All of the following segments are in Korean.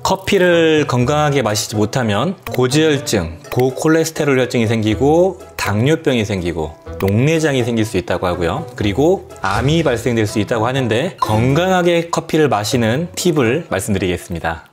커피를 건강하게 마시지 못하면 고지혈증, 고콜레스테롤 혈증이 생기고 당뇨병이 생기고 녹내장이 생길 수 있다고 하고요. 그리고 암이 발생될 수 있다고 하는데 건강하게 커피를 마시는 팁을 말씀드리겠습니다.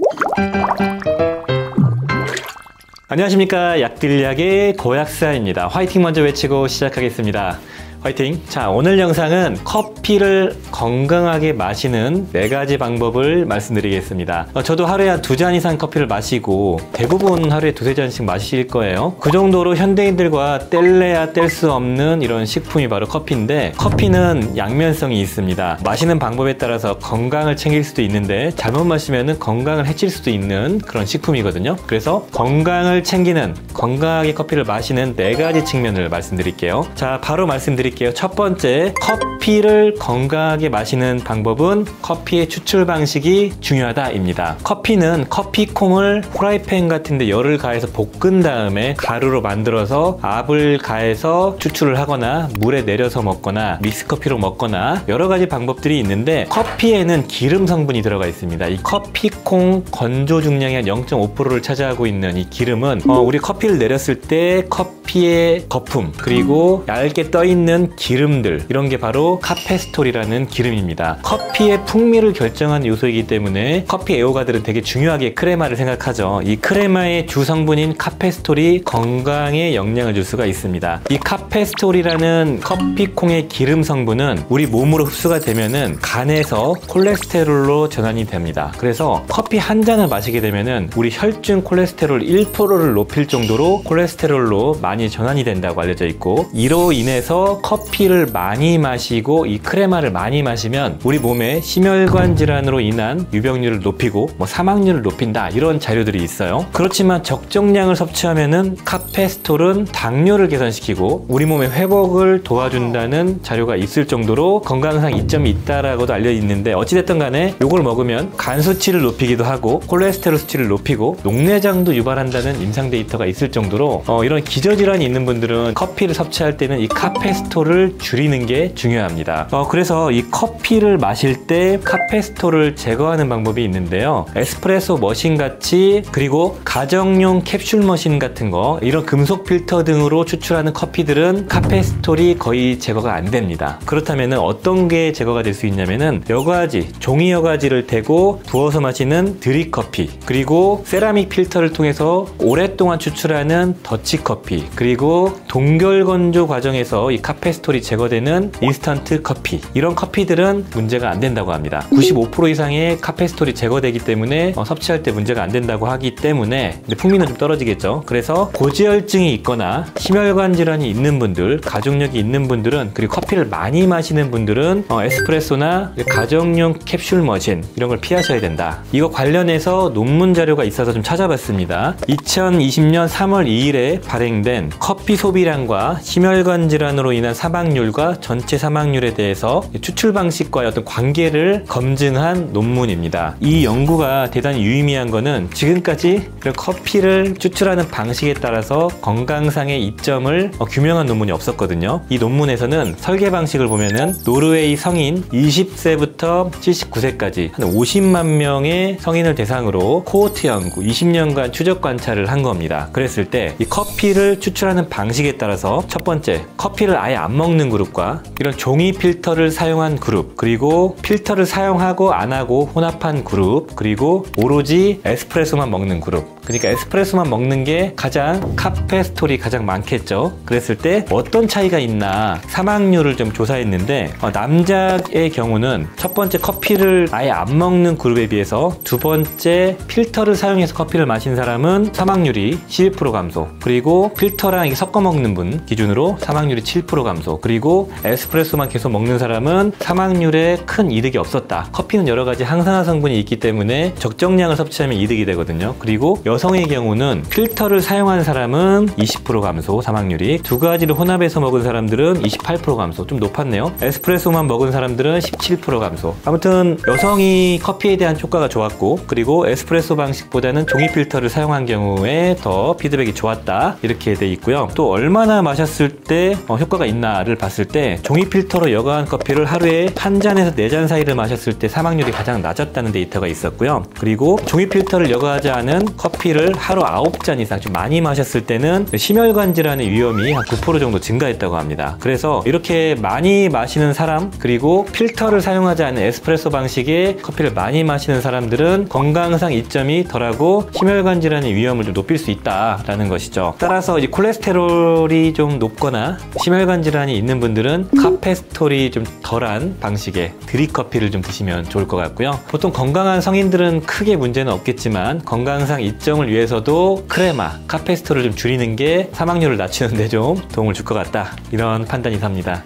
안녕하십니까, 약들약의 고약사입니다. 화이팅 먼저 외치고 시작하겠습니다. 화이팅! 자, 오늘 영상은 커피를 건강하게 마시는 4가지 방법을 말씀드리겠습니다. 저도 하루에 한 2잔 이상 커피를 마시고 대부분 하루에 2~3잔씩 마실 거예요. 그 정도로 현대인들과 뗄래야 뗄 수 없는 이런 식품이 바로 커피인데, 커피는 양면성이 있습니다. 마시는 방법에 따라서 건강을 챙길 수도 있는데 잘못 마시면 건강을 해칠 수도 있는 그런 식품이거든요. 그래서 건강을 챙기는, 건강하게 커피를 마시는 4가지 측면을 말씀드릴게요. 자, 바로 말씀드릴게요. 첫 번째, 커피를 건강하게 마시는 방법은 커피의 추출 방식이 중요하다입니다. 커피는 커피콩을 프라이팬 같은데 열을 가해서 볶은 다음에 가루로 만들어서 압을 가해서 추출을 하거나 물에 내려서 먹거나 믹스커피로 먹거나 여러 가지 방법들이 있는데, 커피에는 기름 성분이 들어가 있습니다. 이 커피콩 건조 중량의 한 0.5%를 차지하고 있는 이 기름은 우리 커피를 내렸을 때 커피의 거품, 그리고 얇게 떠있는 기름들, 이런 게 바로 카페스톨이라는 기름입니다. 커피의 풍미를 결정하는 요소이기 때문에 커피 애호가들은 되게 중요하게 크레마를 생각하죠. 이 크레마의 주 성분인 카페스톨이 건강에 영향을 줄 수가 있습니다. 이 카페스톨이라는 커피콩의 기름 성분은 우리 몸으로 흡수가 되면은 간에서 콜레스테롤로 전환이 됩니다. 그래서 커피 한 잔을 마시게 되면은 우리 혈중 콜레스테롤 1%를 높일 정도로 콜레스테롤로 많이 전환이 된다고 알려져 있고, 이로 인해서 커피를 많이 마시고 이 크레마를 많이 마시면 우리 몸에 심혈관 질환으로 인한 유병률을 높이고 사망률을 높인다, 이런 자료들이 있어요. 그렇지만 적정량을 섭취하면은 카페스톨은 당뇨를 개선시키고 우리 몸의 회복을 도와준다는 자료가 있을 정도로 건강상 이점이 있다라고도 알려 있는데, 어찌됐든 간에 이걸 먹으면 간 수치를 높이기도 하고 콜레스테롤 수치를 높이고 녹내장도 유발한다는 임상 데이터가 있을 정도로 이런 기저질환이 있는 분들은 커피를 섭취할 때는 이 카페스톨을 줄이는 게 중요합니다. 그래서 이 커피를 마실 때 카페스톨을 제거하는 방법이 있는데요. 에스프레소 머신 같이, 그리고 가정용 캡슐 머신 같은 거, 이런 금속 필터 등으로 추출하는 커피들은 카페스톨이 거의 제거가 안 됩니다. 그렇다면 어떤 게 제거가 될 수 있냐면은 여과지, 종이 여과지를 대고 부어서 마시는 드립커피, 그리고 세라믹 필터를 통해서 오랫동안 추출하는 더치커피, 그리고 동결 건조 과정에서 이 카페스톨이 제거되는 인스턴트 커피, 이런 커피들은 문제가 안 된다고 합니다. 95% 이상의 카페스톨이 제거되기 때문에 섭취할 때 문제가 안 된다고 하기 때문에, 근데 풍미는 좀 떨어지겠죠. 그래서 고지혈증이 있거나 심혈관 질환이 있는 분들, 가족력이 있는 분들은, 그리고 커피를 많이 마시는 분들은 에스프레소나 가정용 캡슐 머신, 이런 걸 피하셔야 된다. 이거 관련해서 논문 자료가 있어서 좀 찾아봤습니다. 2020년 3월 2일에 발행된 커피 소비량과 심혈관 질환으로 인한 사망률과 전체 사망률에 대해서 추출 방식과의 어떤 관계를 검증한 논문입니다. 이 연구가 대단히 유의미한 거는 지금까지 이런 커피를 추출하는 방식에 따라서 건강상의 이점을 규명한 논문이 없었거든요. 이 논문에서는 설계 방식을 보면은 노르웨이 성인 20세부터 79세까지 한 50만 명의 성인을 대상으로 코호트 연구 20년간 추적 관찰을 한 겁니다. 그랬을 때 이 커피를 추출하는 방식에 따라서 첫 번째, 커피를 아예 안 먹는 그룹과 이런 종이 필터를 사용한 그룹, 그리고 필터를 사용하고 안 하고 혼합한 그룹, 그리고 오로지 에스프레소만 먹는 그룹, 그러니까 에스프레소만 먹는 게 가장 카페스톨이 가장 많겠죠. 그랬을 때 어떤 차이가 있나 사망률을 좀 조사했는데, 남자의 경우는 첫 번째 커피를 아예 안 먹는 그룹에 비해서 두 번째 필터를 사용해서 커피를 마신 사람은 사망률이 11% 감소, 그리고 필터랑 섞어 먹는 분 기준으로 사망률이 7% 감소, 그리고 에스프레소만 계속 먹는 사람은 사망률에 큰 이득이 없었다. 커피는 여러 가지 항산화 성분이 있기 때문에 적정량을 섭취하면 이득이 되거든요. 그리고 여성의 경우는 필터를 사용한 사람은 20% 감소 사망률이, 두 가지를 혼합해서 먹은 사람들은 28% 감소, 좀 높았네요. 에스프레소만 먹은 사람들은 17% 감소. 아무튼 여성이 커피에 대한 효과가 좋았고, 그리고 에스프레소 방식보다는 종이 필터를 사용한 경우에 더 피드백이 좋았다, 이렇게 돼 있고요. 또 얼마나 마셨을 때 효과가 있나를 봤을 때 종이 필터로 여과한 커피를 하루에 1잔에서 4잔 사이를 마셨을 때 사망률이 가장 낮았다는 데이터가 있었고요. 그리고 종이 필터를 여과하지 않은 커피를 하루 9잔 이상 좀 많이 마셨을 때는 심혈관 질환의 위험이 한 9% 정도 증가했다고 합니다. 그래서 이렇게 많이 마시는 사람, 그리고 필터를 사용하지 않은 에스프레소 방식의 커피를 많이 마시는 사람들은 건강상 이점이 덜하고 심혈관 질환의 위험을 좀 높일 수 있다라는 것이죠. 따라서 이 콜레스테롤이 좀 높거나 심혈관 질환이 있는 분들은 카페스톨이 좀 덜한 방식의 드립커피를 좀 드시면 좋을 것 같고요. 보통 건강한 성인들은 크게 문제는 없겠지만 건강상 이점을 위해서도 크레마, 카페스톨을 좀 줄이는 게 사망률을 낮추는 데 좀 도움을 줄 것 같다, 이런 판단이 삽니다.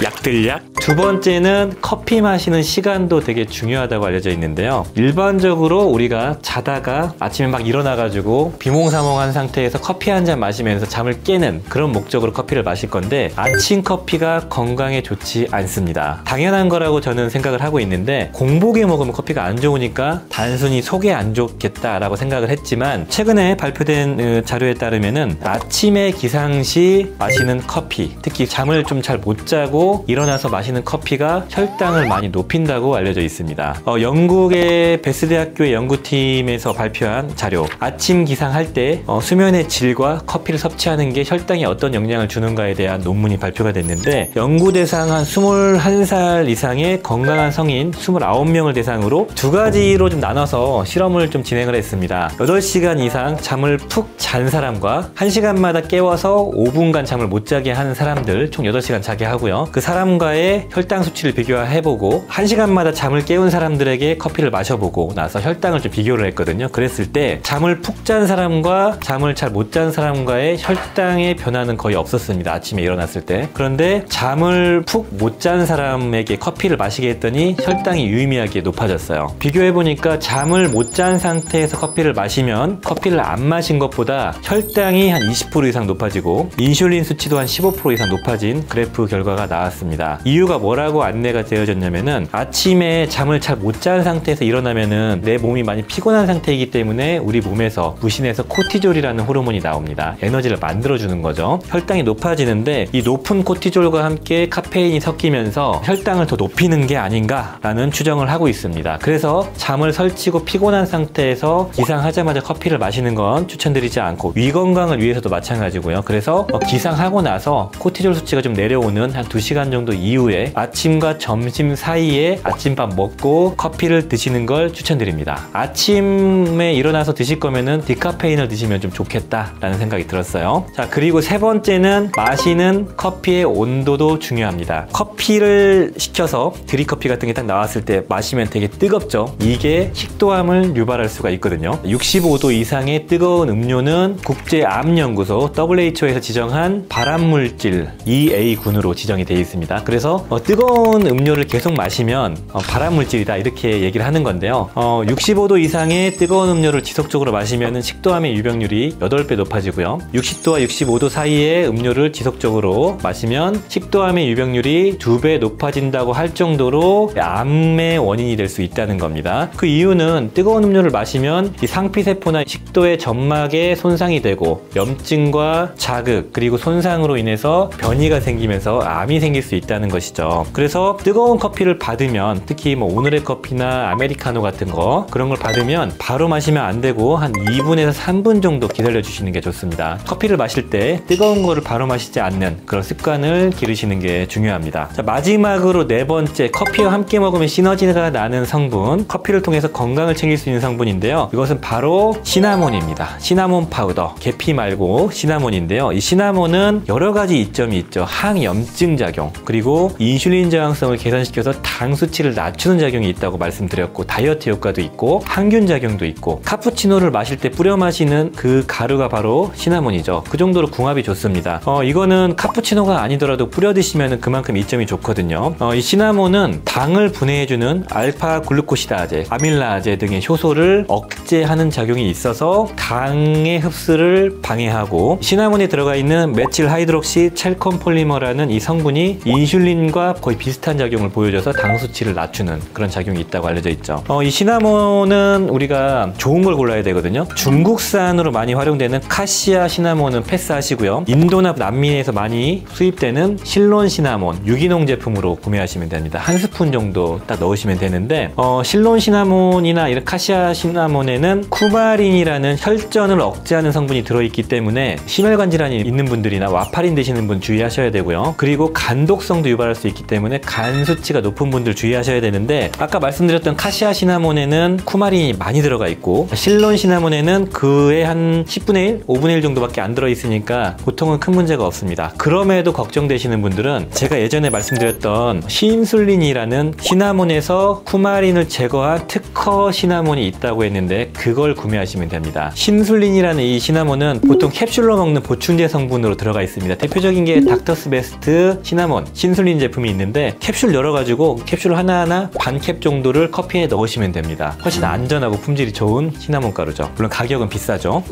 약들약. 두 번째는 커피 마시는 시간도 되게 중요하다고 알려져 있는데요. 일반적으로 우리가 자다가 아침에 막 일어나가지고 비몽사몽한 상태에서 커피 한 잔 마시면서 잠을 깨는 그런 목적으로 커피를 마실 건데, 아침 커피가 건강에 좋지 않습니다. 당연한 거라고 저는 생각을 하고 있는데, 공복에 먹으면 커피가 안 좋으니까 단순히 속에 안 좋겠다라고 생각을 했지만, 최근에 발표된 자료에 따르면은 아침에 기상 시 마시는 커피, 특히 잠을 좀 잘 못 자고 일어나서 마시는 커피가 혈당을 많이 높인다고 알려져 있습니다. 영국의 베스 대학교의 연구팀에서 발표한 자료, 아침 기상할 때 수면의 질과 커피를 섭취하는 게 혈당에 어떤 영향을 주는가에 대한 논문이 발표가 됐는데, 연구 대상 한 21살 이상의 건강한 성인 29명을 대상으로 두 가지로 좀 나눠서 실험을 좀 진행을 했습니다. 8시간 이상 잠을 푹 잔 사람과 1시간마다 깨워서 5분간 잠을 못 자게 하는 사람들, 총 8시간 자게 하고요. 그 사람과의 혈당 수치를 비교해보고 1시간마다 잠을 깨운 사람들에게 커피를 마셔보고 나서 혈당을 좀 비교를 했거든요. 그랬을 때 잠을 푹 잔 사람과 잠을 잘 못 잔 사람과의 혈당의 변화는 거의 없었습니다. 아침에 일어났을 때. 그런데 잠을 푹 못 잔 사람에게 커피를 마시게 했더니 혈당이 유의미하게 높아졌어요. 비교해보니까 잠을 못 잔 상태에서 커피를 마시면 커피를 안 마신 것보다 혈당이 한 20% 이상 높아지고 인슐린 수치도 한 15% 이상 높아진 그래프 결과가 나왔습니다. 이유가 뭐라고 안내가 되어졌냐면은, 아침에 잠을 잘 못 잔 상태에서 일어나면은 내 몸이 많이 피곤한 상태이기 때문에 우리 몸에서 부신에서 코티졸이라는 호르몬이 나옵니다. 에너지를 만들어주는 거죠. 혈당이 높아지는데 이 높은 코티졸과 함께 카페인이 섞이면서 혈당을 더 높이는 게 아닌가라는 추정을 하고 있습니다. 그래서 잠을 설치고 피곤한 상태에서 기상하자마자 커피를 마시는 건 추천드리지 않고, 위 건강을 위해서도 마찬가지고요. 그래서 기상하고 나서 코티졸 수치가 좀 내려오는 한 2시간 정도 이후에 아침과 점심 사이에 아침밥 먹고 커피를 드시는 걸 추천드립니다. 아침에 일어나서 드실 거면은 디카페인을 드시면 좀 좋겠다라는 생각이 들었어요. 자, 그리고 세 번째는 마시는 커피의 온도도 중요합니다. 커피를 시켜서 드립커피 같은 게 딱 나왔을 때 마시면 되게 뜨겁죠. 이게 식도암을 유발할 수가 있거든요. 65도 이상의 뜨거운 음료는 국제암연구소 WHO에서 지정한 발암물질 EA군으로 지정이 되어 있습니다. 그래서 뜨거운 음료를 계속 마시면 발암물질이다, 이렇게 얘기를 하는 건데요. 65도 이상의 뜨거운 음료를 지속적으로 마시면 식도암의 유병률이 8배 높아지고요. 60도와 65도 사이의 음료를 지속적으로 마시면 식도암의 유병률이 2배 높아진다고 할 정도로 암의 원인이 될 수 있다는 겁니다. 그 이유는 뜨거운 음료를 마시면 이 상피세포나 식도의 점막에 손상이 되고 염증과 자극, 그리고 손상으로 인해서 변이가 생기면서 암이 생길 수 있다는 것이죠. 그래서 뜨거운 커피를 받으면, 특히 뭐 오늘의 커피나 아메리카노 같은 거, 그런 걸 받으면 바로 마시면 안 되고 한 2분에서 3분 정도 기다려 주시는 게 좋습니다. 커피를 마실 때 뜨거운 거를 바로 마시지 않는 그런 습관을 기르시는 게 중요합니다. 자, 마지막으로 네 번째, 커피와 함께 먹으면 시너지가 나는 성분, 커피를 통해서 건강을 챙길 수 있는 성분인데요. 이것은 바로 시나몬입니다. 시나몬 파우더, 계피 말고 시나몬인데요. 이 시나몬은 여러 가지 이점이 있죠. 항염증 작용, 그리고 인슐린 저항성을 개선시켜서 당 수치를 낮추는 작용이 있다고 말씀드렸고, 다이어트 효과도 있고 항균 작용도 있고, 카푸치노를 마실 때 뿌려 마시는 그 가루가 바로 시나몬이죠. 그 정도로 궁합이 좋습니다. 이거는 카푸치노가 아니더라도 뿌려 드시면 그만큼 이점이 좋거든요. 이 시나몬은 당을 분해해주는 알파 글루코시다제, 아밀라제 등의 효소를 억제하는 작용이 작용이 있어서 당의 흡수를 방해하고, 시나몬에 들어가 있는 메칠 하이드록시 첼컴 폴리머라는 이 성분이 인슐린과 거의 비슷한 작용을 보여줘서 당 수치를 낮추는 그런 작용이 있다고 알려져 있죠. 이 시나몬은 우리가 좋은 걸 골라야 되거든요. 중국산으로 많이 활용되는 카시아 시나몬은 패스하시고요. 인도나 남미에서 많이 수입되는 실론 시나몬 유기농 제품으로 구매하시면 됩니다. 한 스푼 정도 딱 넣으시면 되는데, 실론 시나몬이나 이런 카시아 시나몬에는 쿠마린이라는 혈전을 억제하는 성분이 들어있기 때문에 심혈관 질환이 있는 분들이나 와파린 드시는 분 주의하셔야 되고요. 그리고 간독성도 유발할 수 있기 때문에 간 수치가 높은 분들 주의하셔야 되는데, 아까 말씀드렸던 카시아 시나몬에는 쿠마린이 많이 들어가 있고 실론 시나몬에는 그의 한 10분의 1, 5분의 1 정도밖에 안 들어있으니까 보통은 큰 문제가 없습니다. 그럼에도 걱정되시는 분들은 제가 예전에 말씀드렸던 신술린이라는 시나몬에서 쿠마린을 제거한 특허 시나몬이 있다고 했는데 그걸 구매하시면 됩니다. 신술린이라는 이 시나몬은 보통 캡슐로 먹는 보충제 성분으로 들어가 있습니다. 대표적인 게 닥터스 베스트 시나몬 신술린 제품이 있는데, 캡슐 열어가지고 캡슐 하나하나 반 캡 정도를 커피에 넣으시면 됩니다. 훨씬 안전하고 품질이 좋은 시나몬 가루죠. 물론 가격은 비싸죠.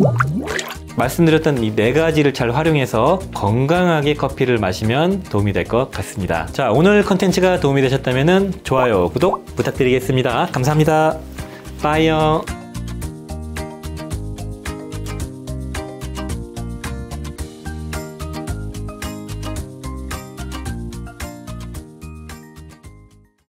말씀드렸던 이 4가지를 잘 활용해서 건강하게 커피를 마시면 도움이 될 것 같습니다. 자, 오늘 컨텐츠가 도움이 되셨다면 좋아요, 구독 부탁드리겠습니다. 감사합니다. 빠이요.